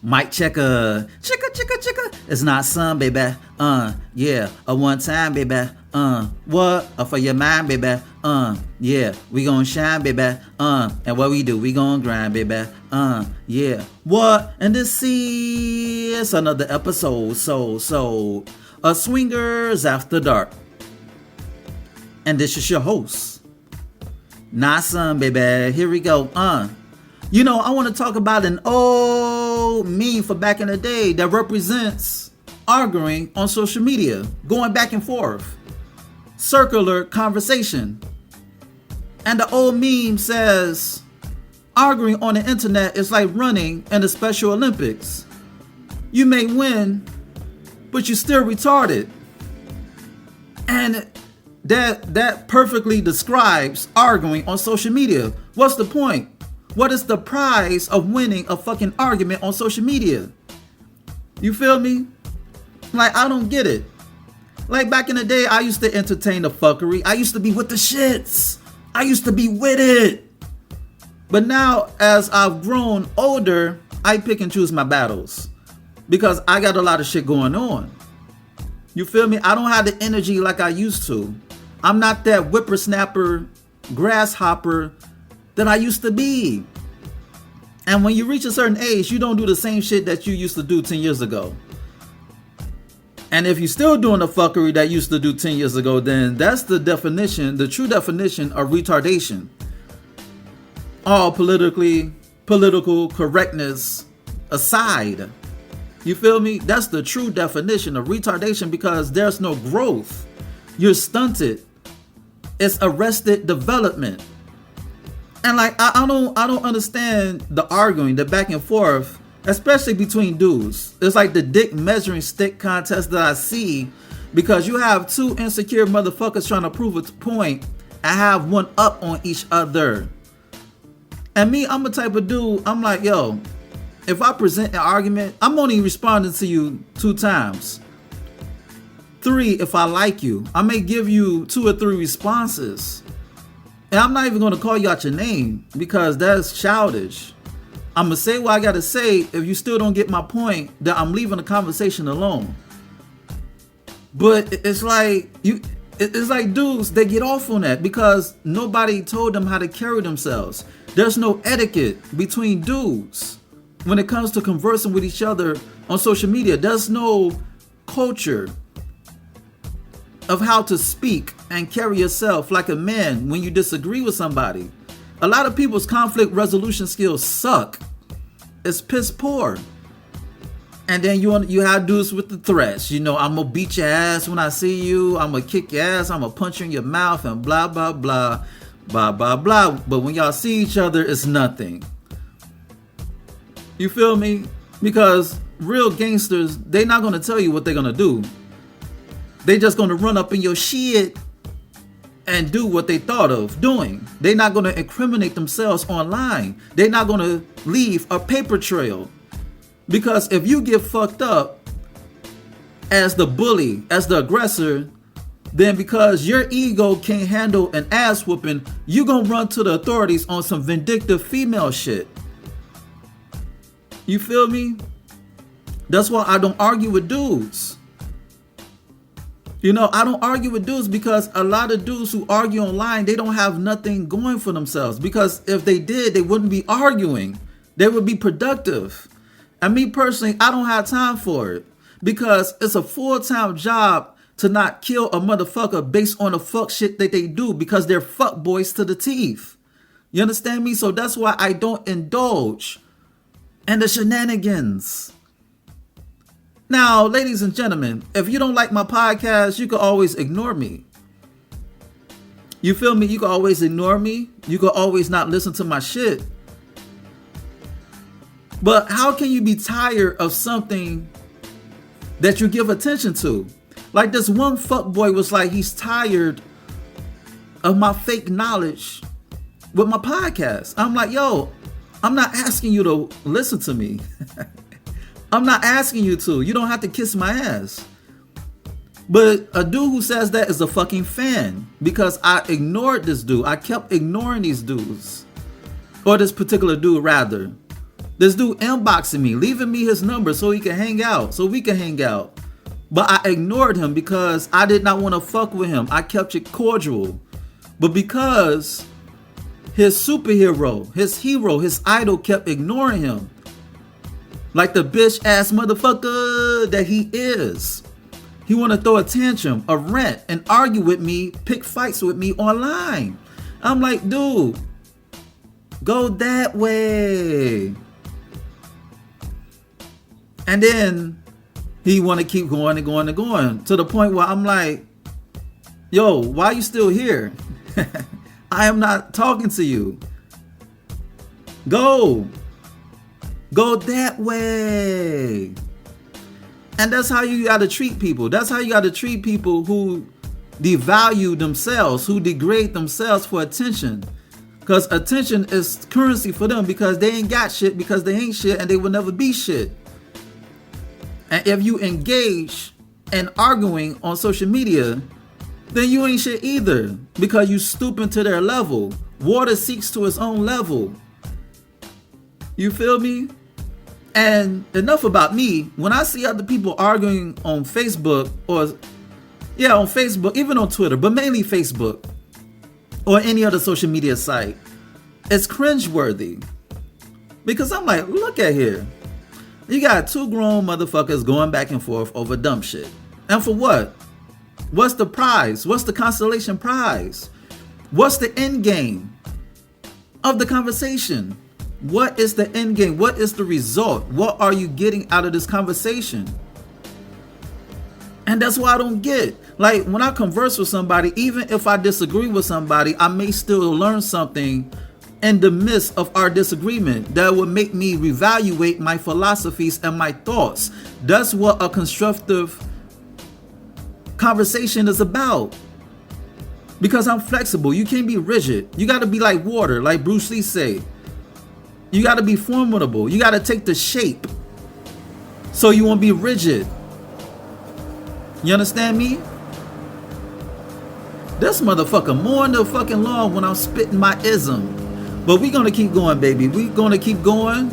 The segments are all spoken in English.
Mic checker, chicka. It's not some, baby. Yeah, a one time, baby. What? For your mind, baby. Yeah, we gon' shine, baby. And what we do, we gon' grind, baby. Yeah. What? And this is another episode. So, Swingers After Dark. And this is your host. Not some, baby. Here we go. You know, I want to talk about an old meme for back in the day that represents arguing on social media, going back and forth, circular conversation. And the old meme says, arguing on the internet is like running in the Special Olympics. You may win, but you're still retarded. And that perfectly describes arguing on social media. What's the point? What is the prize of winning a fucking argument on social media? You feel me? Like, I don't get it. Like, back in the day, I used to entertain the fuckery. I used to be with the shits. I used to be with it. But now, as I've grown older, I pick and choose my battles. Because I got a lot of shit going on. You feel me? I don't have the energy like I used to. I'm not that whippersnapper, grasshopper that I used to be. And when you reach a certain age, you don't do the same shit that you used to do 10 years ago. And if you're still doing the fuckery that you used to do 10 years ago, then that's the definition, the true definition of retardation. All political correctness aside. You feel me? That's the true definition of retardation, because there's no growth. You're stunted. It's arrested development. And like, I don't understand the arguing, the back and forth, especially between dudes. It's like the dick measuring stick contest that I see, because you have two insecure motherfuckers trying to prove a point and have one up on each other. And me, I'm the type of dude, I'm like, yo, if I present an argument, I'm only responding to you 2 times. 3 if I like you. I may give you 2 or 3 responses. And I'm not even going to call you out your name, because that's childish. I'm going to say what I got to say. If you still don't get my point, then I'm leaving the conversation alone. But it's like dudes, they get off on that because nobody told them how to carry themselves. There's no etiquette between dudes when it comes to conversing with each other on social media. There's no culture of how to speak and carry yourself like a man when you disagree with somebody. A lot of people's conflict resolution skills suck. It's piss poor. And then you have dudes with the threats. You know, I'm gonna beat your ass when I see you. I'm gonna kick your ass. I'm gonna punch you in your mouth and blah, blah, blah, blah, blah, blah. But when y'all see each other, it's nothing. You feel me? Because real gangsters, they're not gonna tell you what they're gonna do. They just gonna run up in your shit and do what they thought of doing. They're not gonna incriminate themselves online. They're not gonna leave a paper trail. Because if you get fucked up as the bully, as the aggressor, then because your ego can't handle an ass whooping, you gonna run to the authorities on some vindictive female shit. You feel me? That's why I don't argue with dudes. You know, I don't argue with dudes because a lot of dudes who argue online, they don't have nothing going for themselves. Because if they did, they wouldn't be arguing. They would be productive. And me personally, I don't have time for it. Because it's a full-time job to not kill a motherfucker based on the fuck shit that they do, because they're fuck boys to the teeth. You understand me? So that's why I don't indulge in the shenanigans. Now, ladies and gentlemen, if you don't like my podcast, you can always ignore me. You feel me? You can always ignore me. You can always not listen to my shit. But how can you be tired of something that you give attention to? Like this one fuckboy was like, he's tired of my fake knowledge with my podcast. I'm like, yo, I'm not asking you to listen to me. I'm not asking you to. You don't have to kiss my ass. But a dude who says that is a fucking fan, because I ignored this dude. I kept ignoring these dudes. Or this particular dude, rather. This dude inboxing me, leaving me his number so he can hang out, so we can hang out. But I ignored him because I did not want to fuck with him. I kept it cordial. But because his superhero, his hero, his idol kept ignoring him, like the bitch ass motherfucker that he is, he want to throw a tantrum, a rant, and argue with me, pick fights with me online. I'm like, dude, go that way. And then he want to keep going and going and going to the point where I'm like, yo, why are you still here? I am not talking to you. Go that way. And that's how you got to treat people. That's how you got to treat people who devalue themselves, who degrade themselves for attention. Because attention is currency for them, because they ain't got shit, because they ain't shit, and they will never be shit. And if you engage in arguing on social media, then you ain't shit either, because you stooping to their level. Water seeks to its own level. You feel me? And enough about me. When I see other people arguing on Facebook, on Facebook, even on Twitter, but mainly Facebook or any other social media site, it's cringeworthy. Because I'm like, look at here. You got two grown motherfuckers going back and forth over dumb shit. And for what? What's the prize? What's the consolation prize? What's the end game of the conversation? What is the end game? What is the result? What are you getting out of this conversation? And that's why I don't get. Like, when I converse with somebody, even if I disagree with somebody, I may still learn something in the midst of our disagreement that would make me reevaluate my philosophies and my thoughts. That's what a constructive conversation is about. Because I'm flexible. You can't be rigid. You got to be like water, like Bruce Lee say. You got to be formidable. You got to take the shape so you won't be rigid. You understand me? This motherfucker mowing the fucking lawn when I'm spitting my ism. But we gonna keep going, baby. We gonna keep going.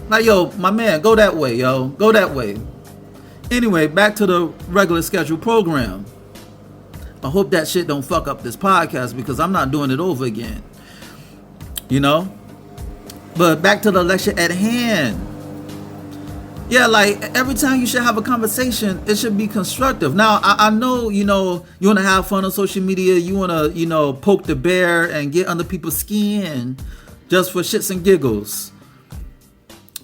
Like, yo, my man, go that way, yo. Go that way. Anyway, back to the regular scheduled program. I hope that shit don't fuck up this podcast, because I'm not doing it over again. You know? But back to the lecture at hand. Yeah, like, every time you should have a conversation, it should be constructive. Now, I know, you want to have fun on social media. You want to, poke the bear and get under people's skin just for shits and giggles.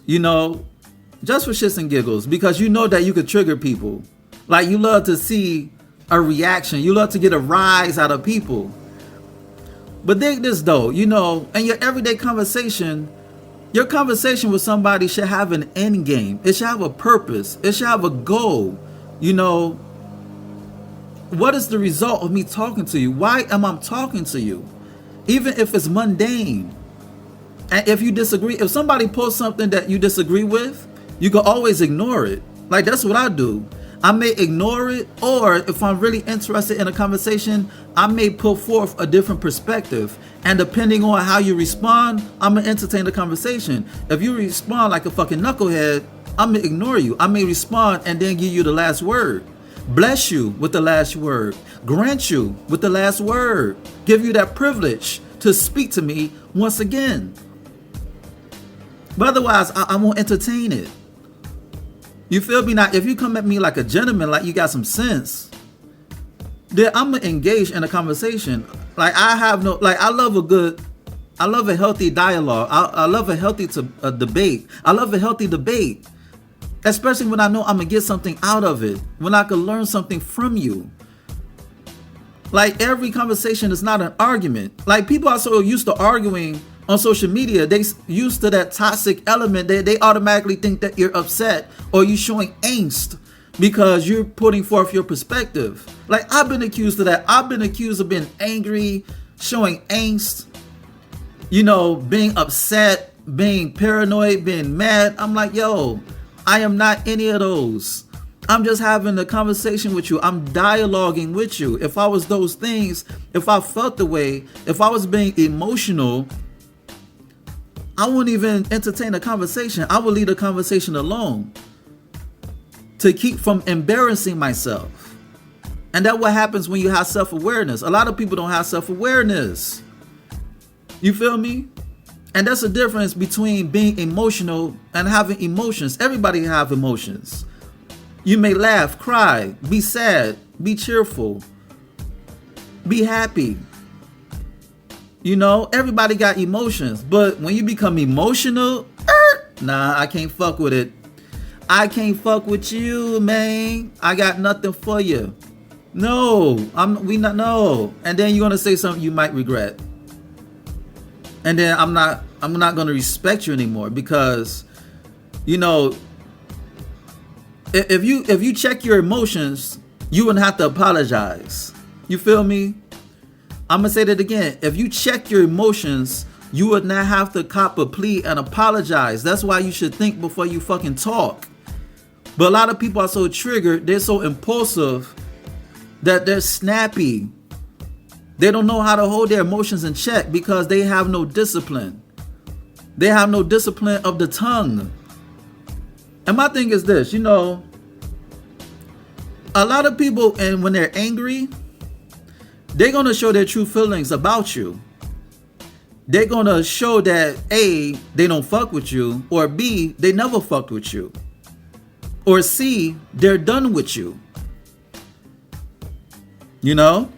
Just for shits and giggles. Because you know that you could trigger people. Like, you love to see a reaction. You love to get a rise out of people. But dig this, though. In your everyday conversation, your conversation with somebody should have an end game. It should have a purpose. It should have a goal. What is the result of me talking to you? Why am I talking to you? Even if it's mundane. And if you disagree, if somebody posts something that you disagree with, you can always ignore it. Like, that's what I do. I may ignore it, or if I'm really interested in a conversation, I may put forth a different perspective. And depending on how you respond, I'm going to entertain the conversation. If you respond like a fucking knucklehead, I'm going to ignore you. I may respond and then give you the last word. Bless you with the last word. Grant you with the last word. Give you that privilege to speak to me once again. But otherwise, I won't entertain it. You feel me? Now, if you come at me like a gentleman, like you got some sense, then I'm going to engage in a conversation. Like, I love a healthy dialogue. I love a healthy debate. I love a healthy debate. Especially when I know I'm going to get something out of it. When I can learn something from you. Like, every conversation is not an argument. Like, people are so used to arguing on social media. They used to that toxic element. They automatically think that you're upset or you're showing angst because you're putting forth your perspective. Like, I've been accused of that. I've been accused of being angry, showing angst, being upset, being paranoid, being mad. I'm like, yo, I am not any of those. I'm just having a conversation with you. I'm dialoguing with you. If I was those things, if I felt the way, if I was being emotional, I wouldn't even entertain a conversation. I would leave the conversation alone to keep from embarrassing myself. And that's what happens when you have self-awareness. A lot of people don't have self-awareness. You feel me? And that's the difference between being emotional and having emotions. Everybody have emotions. You may laugh, cry, be sad, be cheerful, be happy. You know, everybody got emotions. But when you become emotional, nah, I can't fuck with it. I can't fuck with you, man. I got nothing for you. No, no. And then you're gonna say something you might regret. And then I'm not gonna respect you anymore because, you know, if you check your emotions, you wouldn't have to apologize. You feel me? I'm gonna say that again. If you check your emotions, you would not have to cop a plea and apologize. That's why you should think before you fucking talk. But a lot of people are so triggered, they're so impulsive that they're snappy. They don't know how to hold their emotions in check because they have no discipline. They have no discipline of the tongue. And my thing is this, you know, a lot of people, and when they're angry, they're going to show their true feelings about you. They're going to show that A, they don't fuck with you, or B, they never fucked with you, or C, they're done with you. You know?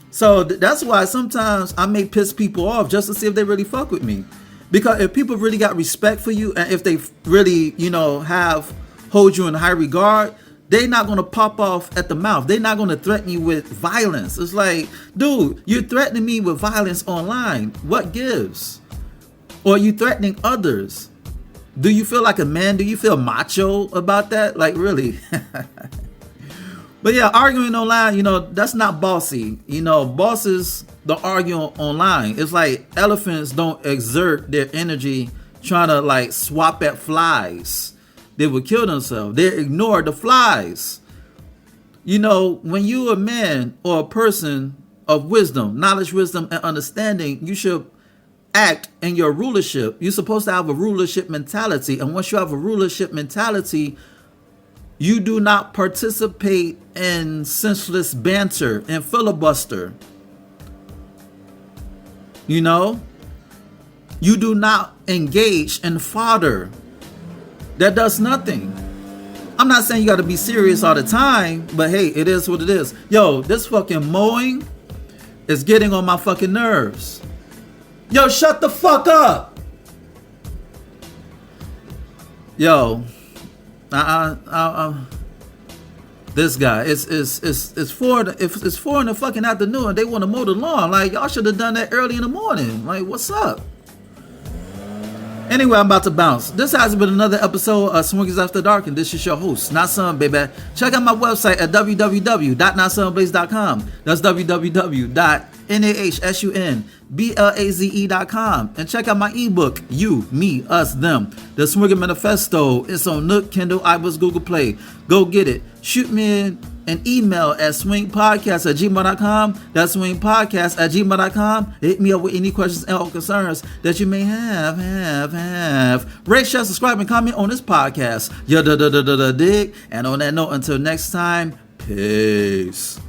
So that's why sometimes I may piss people off just to see if they really fuck with me. Because if people really got respect for you, and if they really, you know, hold you in high regard, they're not going to pop off at the mouth. They're not going to threaten you with violence. It's like, dude, you're threatening me with violence online. What gives? Or you threatening others. Do you feel like a man? Do you feel macho about that? Like, really? But yeah, arguing online, you know, that's not bossy. You know, bosses don't argue online. It's like elephants don't exert their energy trying to like swap at flies. They would kill themselves. They ignore the flies. You know, when you're a man or a person of wisdom, knowledge, wisdom, and understanding, you should act in your rulership. You're supposed to have a rulership mentality. And once you have a rulership mentality, you do not participate in senseless banter and filibuster. You know, you do not engage in fodder that does nothing. I'm not saying you got to be serious all the time, but hey, it is what it is. Yo, this fucking mowing is getting on my fucking nerves. Yo, shut the fuck up. Yo, this guy, it's 4 in the fucking afternoon and they want to mow the lawn. Like, y'all should have done that early in the morning. Like, what's up? Anyway, I'm about to bounce. This has been another episode of Swingers After Dark, and this is your host, Not Son, baby. Check out my website at www.notsonblaze.com. That's www.nahsunblaze.com. And check out my ebook, You, Me, Us, Them, The Swinger Manifesto. It's on Nook, Kindle, iBooks, Google Play. Go get it. Shoot me an email at swingpodcast@gmail.com. That's swingpodcast@gmail.com. Hit me up with any questions or concerns that you may have. Rate, share, subscribe, and comment on this podcast. Dig. And on that note, until next time, peace.